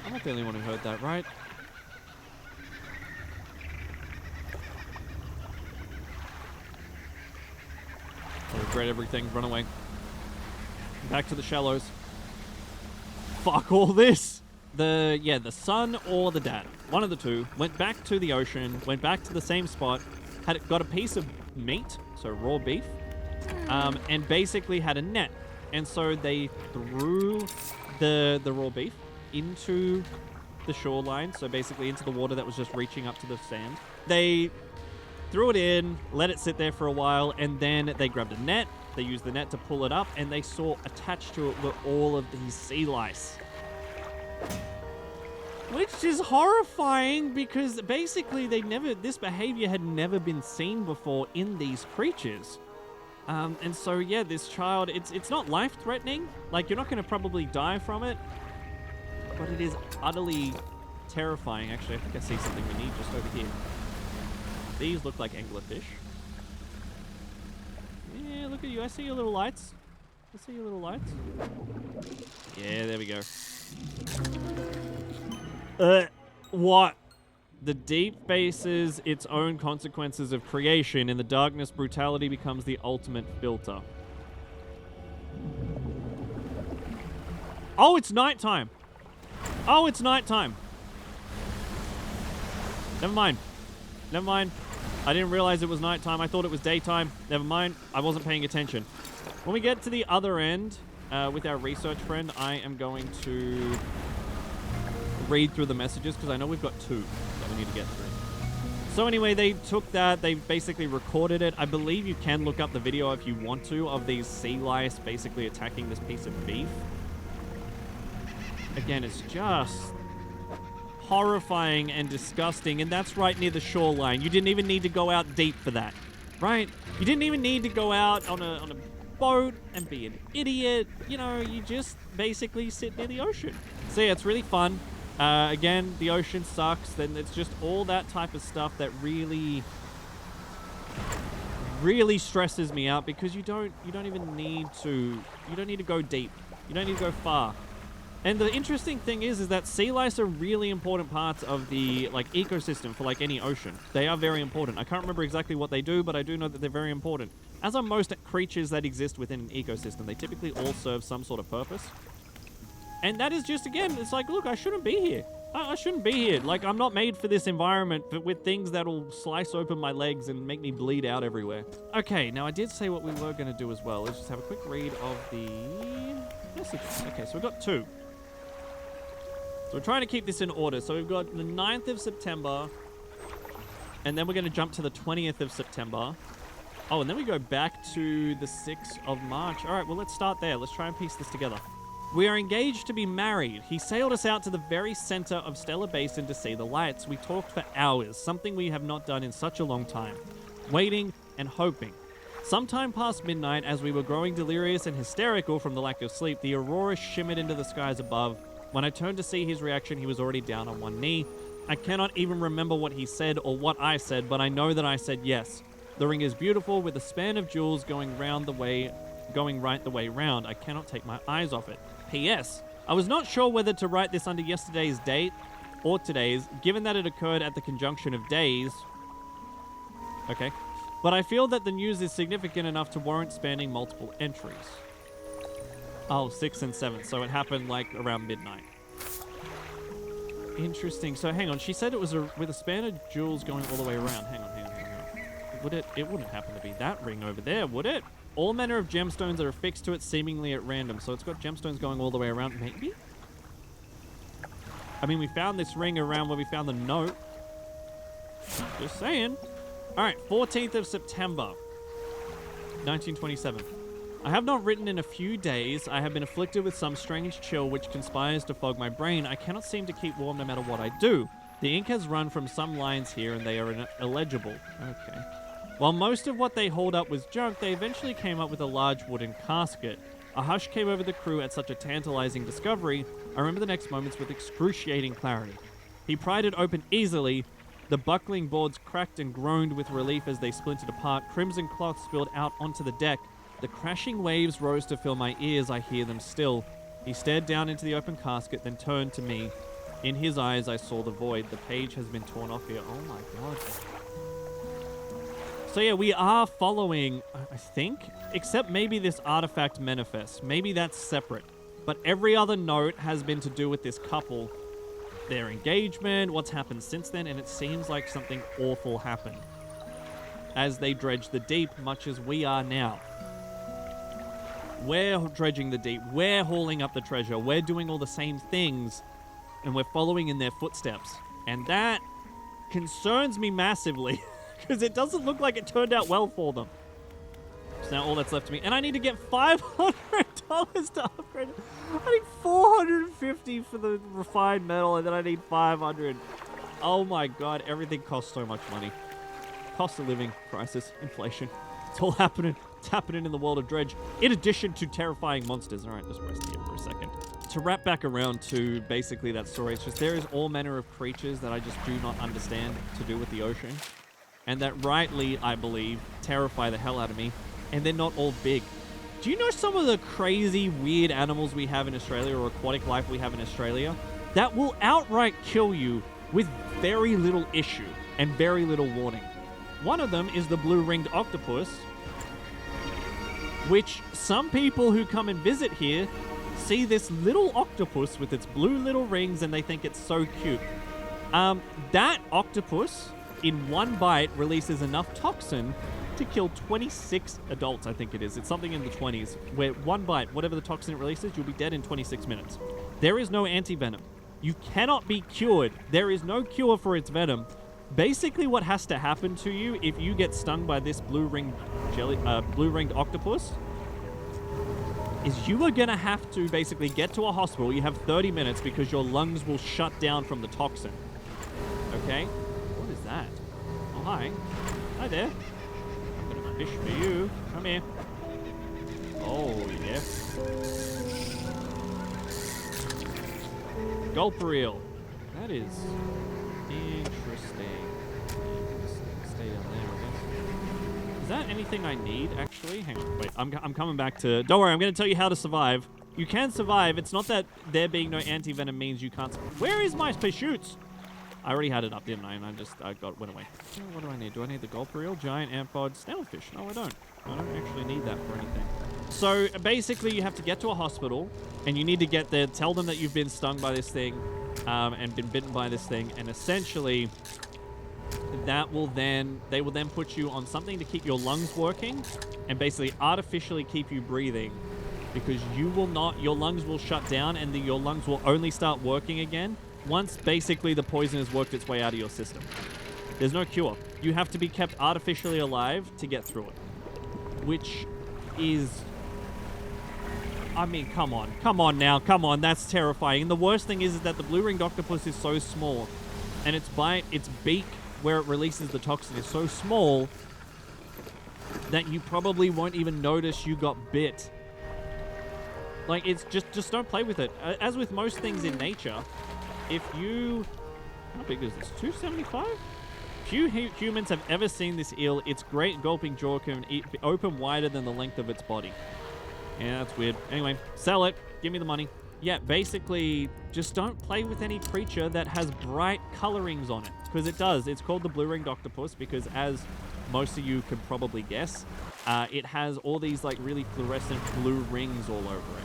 I'm not the only one who heard that, right? I regret everything. Run away. Back to the shallows. Fuck all this. The son or the dad, one of the two, went back to the ocean, went back to the same spot, got a piece of meat, so raw beef, and basically had a net. And so they threw the raw beef into the shoreline, so basically into the water that was just reaching up to the sand. They threw it in, let it sit there for a while, and then they grabbed a net. They used the net to pull it up, and they saw attached to it were all of these sea lice. Which is horrifying because basically this behavior had never been seen before in these creatures. And so, yeah, this child, it's not life-threatening. Like, you're not going to probably die from it, but it is utterly terrifying. Actually, I think I see something we need just over here. These look like anglerfish. Yeah, look at you. I see your little lights. I see your little lights. Yeah, there we go. What? The deep faces its own consequences of creation. In the darkness, brutality becomes the ultimate filter. Oh, it's nighttime. Oh, it's nighttime. Never mind. Never mind. I didn't realize it was nighttime. I thought it was daytime. Never mind. I wasn't paying attention. When we get to the other end, with our research friend, I am going to read through the messages because I know we've got two that we need to get through. So anyway, they took that, they basically recorded it. I believe you can look up the video if you want to of these sea lice basically attacking this piece of beef. Again, it's just horrifying and disgusting, and that's right near the shoreline. You didn't even need to go out deep for that, right? You didn't even need to go out on a boat and be an idiot. You know, you just basically sit near the ocean. So yeah, it's really fun. Again, the ocean sucks. Then it's just all that type of stuff that really stresses me out because you don't even need to. You don't need to go deep. You don't need to go far. And the interesting thing is that sea lice are really important parts of the ecosystem for any ocean. They are very important. I can't remember exactly what they do, but I do know that they're very important. As are most creatures that exist within an ecosystem. They typically all serve some sort of purpose. And that is just, again, it's like, look, I shouldn't be here. I shouldn't be here. Like, I'm not made for this environment with things that'll slice open my legs and make me bleed out everywhere. Okay, now I did say what we were going to do as well. Let's just have a quick read of the messages. Okay, so we've got two. So we're trying to keep this in order. So we've got the 9th of September, and then we're going to jump to the 20th of September. Oh, and then we go back to the 6th of March. All right, well, let's start there. Let's try and piece this together. We are engaged to be married. He sailed us out to the very center of Stellar Basin to see the lights. We talked for hours, something we have not done in such a long time. Waiting and hoping. Sometime past midnight, as we were growing delirious and hysterical from the lack of sleep, the aurora shimmered into the skies above. When I turned to see his reaction, he was already down on one knee. I cannot even remember what he said or what I said, but I know that I said yes. The ring is beautiful, with a span of jewels going right the way round. I cannot take my eyes off it. P.S. I was not sure whether to write this under yesterday's date or today's, given that it occurred at the conjunction of days. Okay. But I feel that the news is significant enough to warrant spanning multiple entries. Oh, 6th and 7th. So it happened around midnight. Interesting. So hang on. She said it was with a span of jewels going all the way around. Hang on. It wouldn't happen to be that ring over there, would it? All manner of gemstones are affixed to it seemingly at random. So it's got gemstones going all the way around. Maybe? I mean, we found this ring around where we found the note. Just saying. All right, 14th of September, 1927. I have not written in a few days. I have been afflicted with some strange chill which conspires to fog my brain. I cannot seem to keep warm no matter what I do. The ink has run from some lines here and they are illegible. Okay. While most of what they hauled up was junk, they eventually came up with a large wooden casket. A hush came over the crew at such a tantalizing discovery. I remember the next moments with excruciating clarity. He pried it open easily. The buckling boards cracked and groaned with relief as they splintered apart. Crimson cloth spilled out onto the deck. The crashing waves rose to fill my ears. I hear them still. He stared down into the open casket, then turned to me. In his eyes, I saw the void. The page has been torn off here. Oh my god. So yeah, we are following, I think, except maybe this artifact manifest. Maybe that's separate. But every other note has been to do with this couple, their engagement, what's happened since then, and it seems like something awful happened as they dredge the deep, much as we are now. We're dredging the deep, we're hauling up the treasure, we're doing all the same things, and we're following in their footsteps. And that concerns me massively, because it doesn't look like it turned out well for them. So now all that's left to me, and I need to get $500 to upgrade it. I need $450 for the refined metal, and then I need $500. Oh my god, everything costs so much money. Cost of living, crisis, inflation. It's all happening. It's happening in the world of Dredge, in addition to terrifying monsters. All right, just rest here for a second. To wrap back around to basically that story, it's just there is all manner of creatures that I just do not understand to do with the ocean, and that rightly, I believe, terrify the hell out of me, and they're not all big. Do you know some of the crazy, weird animals we have in Australia, or aquatic life we have in Australia, that will outright kill you with very little issue and very little warning? One of them is the blue-ringed octopus, which some people who come and visit here see this little octopus with its blue little rings and they think it's so cute. That octopus, in one bite, releases enough toxin to kill 26 adults, I think it is. It's something in the 20s, where one bite, whatever the toxin it releases, you'll be dead in 26 minutes. There is no anti-venom. You cannot be cured. There is no cure for its venom. Basically, what has to happen to you if you get stung by this blue-ringed octopus is you are going to have to basically get to a hospital. You have 30 minutes because your lungs will shut down from the toxin. Okay? What is that? Oh, hi. Hi there. I'm going to fish for you. Come here. Oh, yeah. Gulp reel. That is interesting. Stay down there, I guess. Is that anything I need, actually? Hang on, wait. I'm coming back to... Don't worry, I'm going to tell you how to survive. You can survive. It's not that there being no anti-venom means you can't... Where is my pursuits? I already had it up, didn't I? And went away. What do I need? Do I need the gulp reel? Giant amphod snailfish? No, I don't. I don't actually need that for anything. So, basically, you have to get to a hospital, and you need to get there, tell them that you've been stung by this thing, and been bitten by this thing, and essentially, they will then put you on something to keep your lungs working, and basically artificially keep you breathing, because your lungs will shut down, and your lungs will only start working again once basically the poison has worked its way out of your system. There's no cure. You have to be kept artificially alive to get through it, which is... I mean, come on now, that's terrifying. And the worst thing is that the blue-ringed octopus is so small, and its beak, where it releases the toxin, is so small that you probably won't even notice you got bit. Like, it's just don't play with it. As with most things in nature, if you... How big is this? 275? Few humans have ever seen this eel. Its great gulping jaw can open wider than the length of its body. Yeah, that's weird. Anyway, sell it. Give me the money. Yeah, basically, just don't play with any creature that has bright colorings on it. Because it does. It's called the blue-ringed octopus because, as most of you could probably guess, it has all these like really fluorescent blue rings all over it.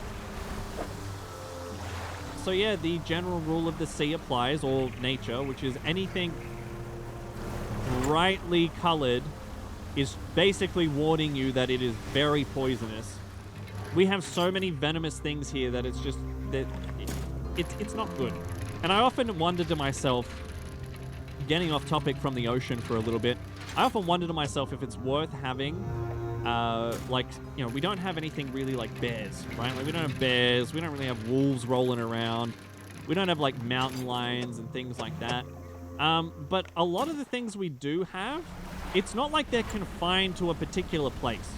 So yeah, the general rule of the sea applies, or nature, which is anything brightly colored is basically warning you that it is very poisonous. We have so many venomous things here that it's just that it's not good. And I often wonder to myself, getting off topic from the ocean for a little bit, I often wonder to myself if it's worth having, like, you know, we don't have anything really like bears, right? Like, we don't have bears, we don't really have wolves rolling around, we don't have like mountain lions and things like that. But a lot of the things we do have, it's not like they're confined to a particular place,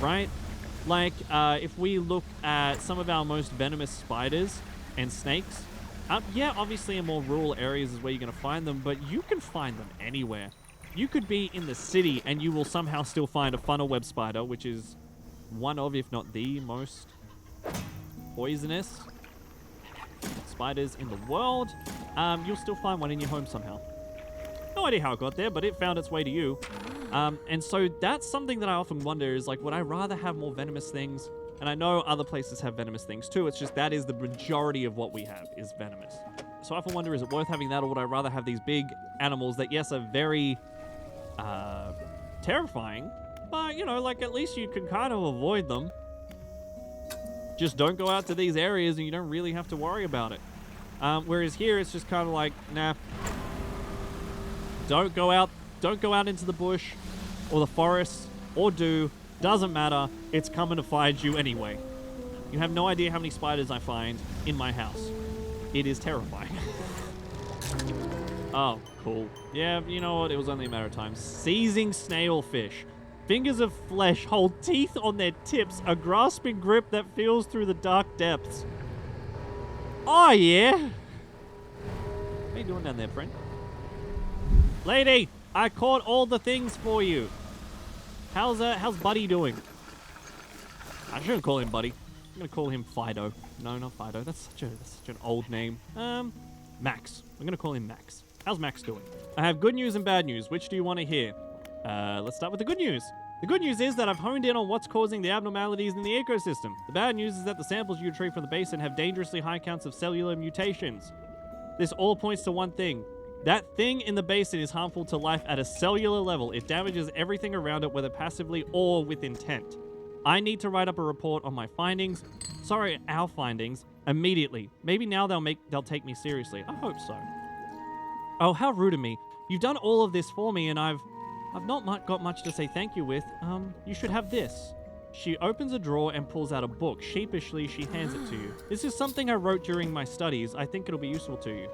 right? Like, if we look at some of our most venomous spiders and snakes, yeah, obviously in more rural areas is where you're going to find them, but you can find them anywhere. You could be in the city and you will somehow still find a funnel web spider, which is one of, if not the most poisonous spiders in the world. You'll still find one in your home somehow. No idea how it got there, but it found its way to you. And so that's something that I often wonder is, like, would I rather have more venomous things? And I know other places have venomous things too. It's just that is the majority of what we have is venomous. So I often wonder, is it worth having that, or would I rather have these big animals that, yes, are very terrifying, but, you know, like, at least you can kind of avoid them. Just don't go out to these areas and you don't really have to worry about it. Whereas here, it's just kind of like, nah. Don't go out into the bush or the forest, or doesn't matter. It's coming to find you anyway. You have no idea how many spiders I find in my house. It is terrifying. Oh, cool. Yeah, you know what? It was only a matter of time. Seizing snailfish. Fingers of flesh hold teeth on their tips, a grasping grip that feels through the dark depths. Oh, yeah. What are you doing down there, friend? Lady, I caught all the things for you. How's Buddy doing? I shouldn't call him Buddy. I'm gonna call him Fido. No, not Fido. That's such an old name. Max. I'm gonna call him Max. How's Max doing? I have good news and bad news. Which do you want to hear? Let's start with the good news. The good news is that I've honed in on what's causing the abnormalities in the ecosystem. The bad news is that the samples you retrieve from the basin have dangerously high counts of cellular mutations. This all points to one thing. That thing in the basin is harmful to life at a cellular level. It damages everything around it, whether passively or with intent. I need to write up a report on my findings. Sorry, our findings. Immediately. Maybe now they'll take me seriously. I hope so. Oh, how rude of me. You've done all of this for me and I've not got much to say thank you with. You should have this. She opens a drawer and pulls out a book. Sheepishly, she hands it to you. This is something I wrote during my studies. I think it'll be useful to you.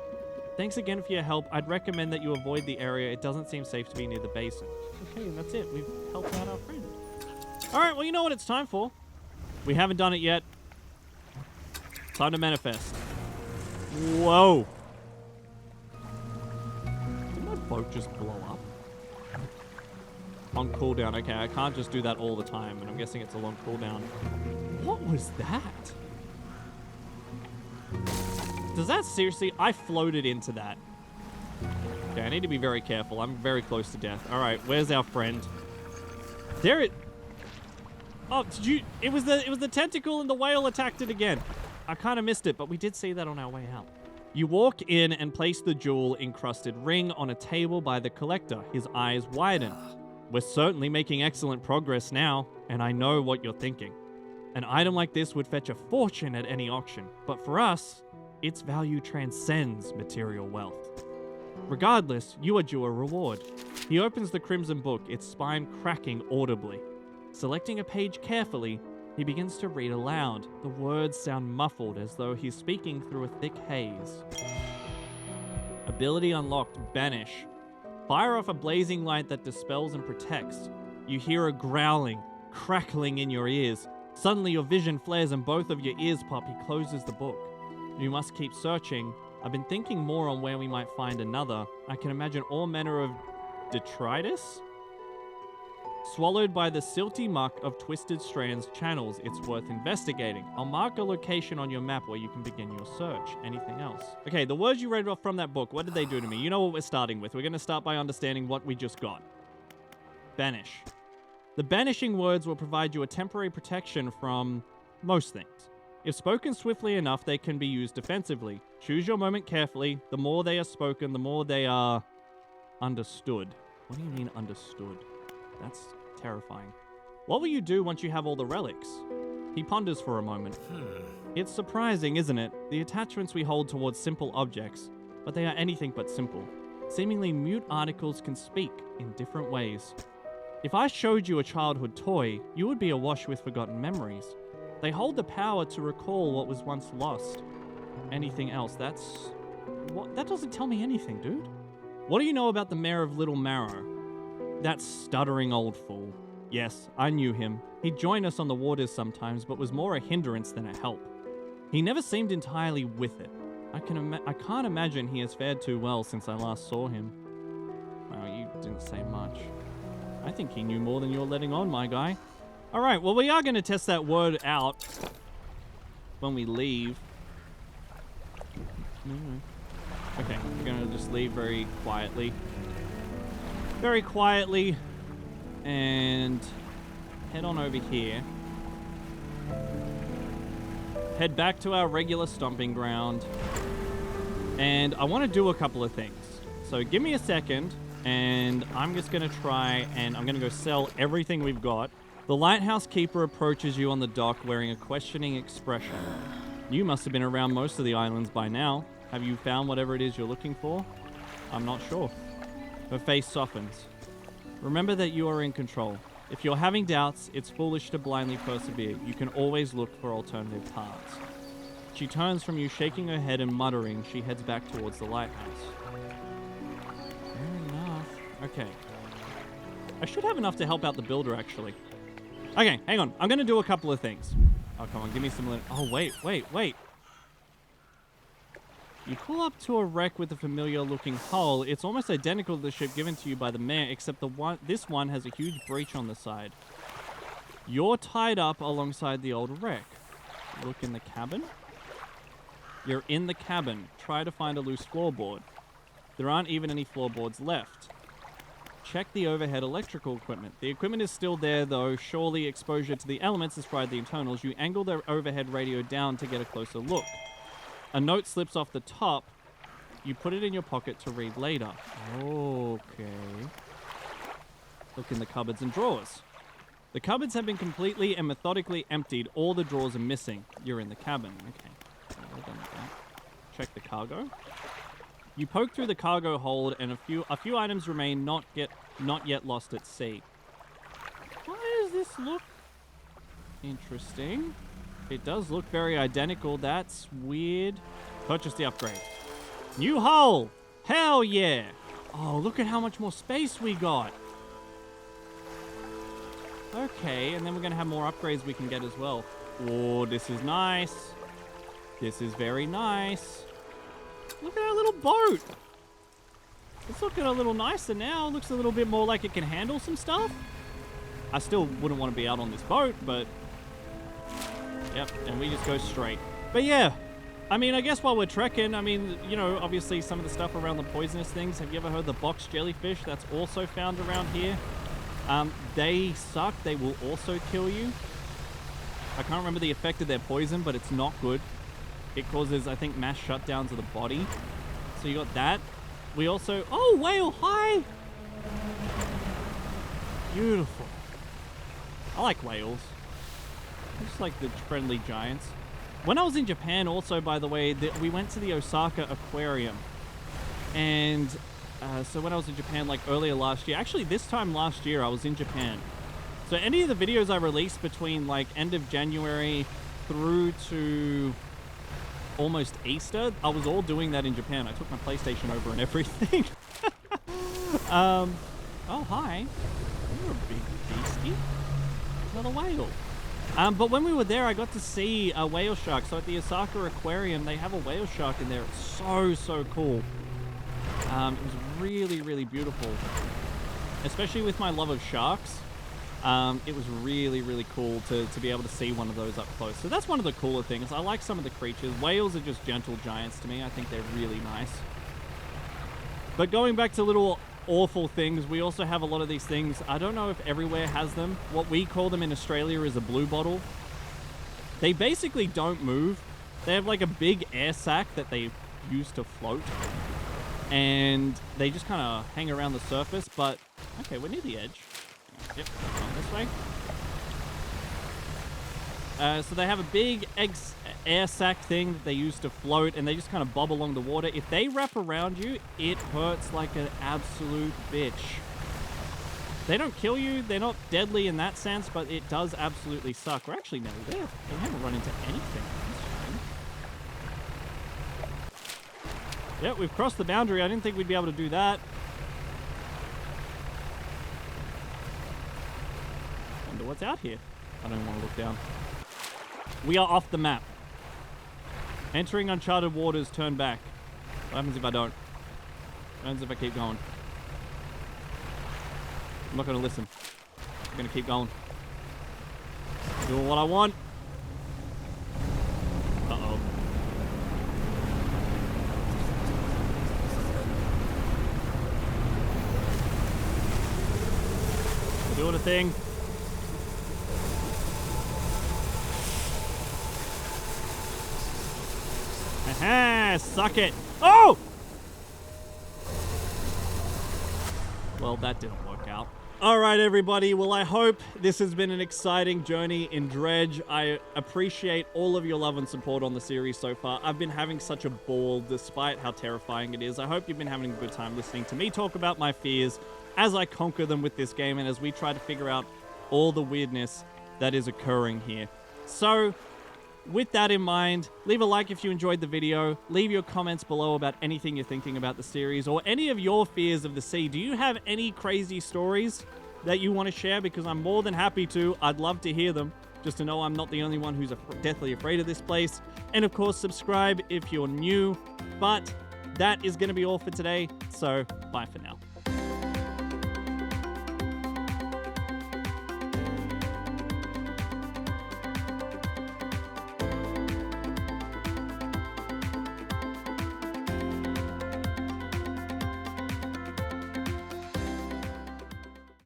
Thanks again for your help. I'd recommend that you avoid the area. It doesn't seem safe to be near the basin. Okay, and that's it. We've helped out our friend. All right, well, you know what it's time for. We haven't done it yet. Time to manifest. Whoa. Did my boat just blow up? On cooldown. Okay, I can't just do that all the time, and I'm guessing it's a long cooldown. What was that? Does that seriously? I floated into that. Okay, I need to be very careful. I'm very close to death. All right, where's our friend? There it. Oh, did you? It was the tentacle and the whale attacked it again. I kind of missed it, but we did see that on our way out. You walk in and place the jewel-encrusted ring on a table by the collector. His eyes widen. We're certainly making excellent progress now, and I know what you're thinking. An item like this would fetch a fortune at any auction, but for us, its value transcends material wealth. Regardless, you are due a reward. He opens the crimson book, its spine cracking audibly. Selecting a page carefully, he begins to read aloud. The words sound muffled as though he's speaking through a thick haze. Ability unlocked, Banish. Fire off a blazing light that dispels and protects. You hear a growling, crackling in your ears. Suddenly your vision flares and both of your ears pop. He closes the book. You must keep searching. I've been thinking more on where we might find another. I can imagine all manner of detritus? Swallowed by the silty muck of twisted strands channels, it's worth investigating. I'll mark a location on your map where you can begin your search. Anything else? Okay, the words you read off from that book, what did they do to me? You know what we're starting with. We're going to start by understanding what we just got. Banish. The banishing words will provide you a temporary protection from most things. If spoken swiftly enough, they can be used defensively. Choose your moment carefully. The more they are spoken, the more they are understood. What do you mean understood? That's terrifying. What will you do once you have all the relics? He ponders for a moment. It's surprising, isn't it? The attachments we hold towards simple objects, but they are anything but simple. Seemingly mute articles can speak in different ways. If I showed you a childhood toy, you would be awash with forgotten memories. They hold the power to recall what was once lost. Anything else? That doesn't tell me anything, dude. What do you know about the mayor of Little Marrow? That stuttering old fool. Yes, I knew him. He'd join us on the waters sometimes, but was more a hindrance than a help. He never seemed entirely with it. I can't imagine he has fared too well since I last saw him. Well, you didn't say much. I think he knew more than you're letting on, my guy. All right, well, we are going to test that word out when we leave. Okay, we're going to just leave very quietly. Very quietly. And head on over here. Head back to our regular stomping ground. And I want to do a couple of things. So give me a second, and I'm just going to try, and I'm going to go sell everything we've got. The lighthouse keeper approaches you on the dock wearing a questioning expression. You must have been around most of the islands by now. Have you found whatever it is you're looking for? I'm not sure. Her face softens. Remember that you are in control. If you're having doubts, it's foolish to blindly persevere. You can always look for alternative paths. She turns from you, shaking her head and muttering. She heads back towards the lighthouse. Fair enough. Okay. I should have enough to help out the builder, actually. Okay, hang on. I'm going to do a couple of things. Oh, come on. Give me some... Oh, wait. You pull up to a wreck with a familiar-looking hull. It's almost identical to the ship given to you by the mayor, except this one has a huge breach on the side. You're tied up alongside the old wreck. Look in the cabin. You're in the cabin. Try to find a loose floorboard. There aren't even any floorboards left. Check the overhead electrical equipment. The equipment is still there, though. Surely exposure to the elements has fried the internals. You angle the overhead radio down to get a closer look. A note slips off the top. You put it in your pocket to read later. Okay. Look in the cupboards and drawers. The cupboards have been completely and methodically emptied. All the drawers are missing. You're in the cabin. Okay. Well done with that. Check the cargo. You poke through the cargo hold, and a few items remain not yet lost at sea. Why does this look interesting? It does look very identical. That's weird. Purchase the upgrade. New hull! Hell yeah! Oh, look at how much more space we got. Okay, and then we're going to have more upgrades we can get as well. Oh, this is nice. This is very nice. Look at our little boat. It's looking a little nicer now. Looks a little bit more like it can handle some stuff. I still wouldn't want to be out on this boat, but... Yep, and we just go straight. But yeah, I mean, I guess while we're trekking, I mean, you know, obviously some of the stuff around the poisonous things. Have you ever heard the box jellyfish? That's also found around here. They suck. They will also kill you. I can't remember the effect of their poison, but it's not good. It causes, I think, mass shutdowns of the body. So you got that. We also... Oh, whale! Hi! Beautiful. I like whales. Just like the friendly giants. When I was in Japan also, by the way, we went to the Osaka Aquarium. And so when I was in Japan, like earlier last year, actually this time last year, I was in Japan. So any of the videos I released between like end of January through to almost Easter, I was all doing that in Japan. I took my PlayStation over and everything. Oh, hi. You're a big beastie. Not a whale. But when we were there, I got to see a whale shark. So at the Osaka Aquarium, they have a whale shark in there. It's so cool. It was really, really beautiful. Especially with my love of sharks. It was really, really cool to be able to see one of those up close. So that's one of the cooler things. I like some of the creatures. Whales are just gentle giants to me. I think they're really nice. But going back to little awful things, we also have a lot of these things. I don't know if everywhere has them. What we call them in Australia is a blue bottle. They basically don't move. They have like a big air sac that they use to float. And they just kind of hang around the surface. But, okay, we're near the edge. Yep, going this way. So they have a big air sac thing that they use to float, and they just kind of bob along the water. If they wrap around you, it hurts like an absolute bitch. They don't kill you. They're not deadly in that sense, but it does absolutely suck. We're actually nearly there. We haven't run into anything. Yeah, we've crossed the boundary. I didn't think we'd be able to do that. what's out here? I don't want to look down. We are off the map. Entering uncharted waters, turn back. What happens if I don't? What happens if I keep going? I'm not going to listen. I'm going to keep going. Doing what I want. Uh-oh. We're doing a thing. Aha! Suck it! Oh! Well, that didn't work out. All right, everybody. Well, I hope this has been an exciting journey in Dredge. I appreciate all of your love and support on the series so far. I've been having such a ball despite how terrifying it is. I hope you've been having a good time listening to me talk about my fears as I conquer them with this game and as we try to figure out all the weirdness that is occurring here. So, with that in mind, leave a like if you enjoyed the video. Leave your comments below about anything you're thinking about the series or any of your fears of the sea. Do you have any crazy stories that you want to share? Because I'm more than happy to. I'd love to hear them, just to know I'm not the only one who's deathly afraid of this place. And of course, subscribe if you're new. But that is going to be all for today. So, bye for now.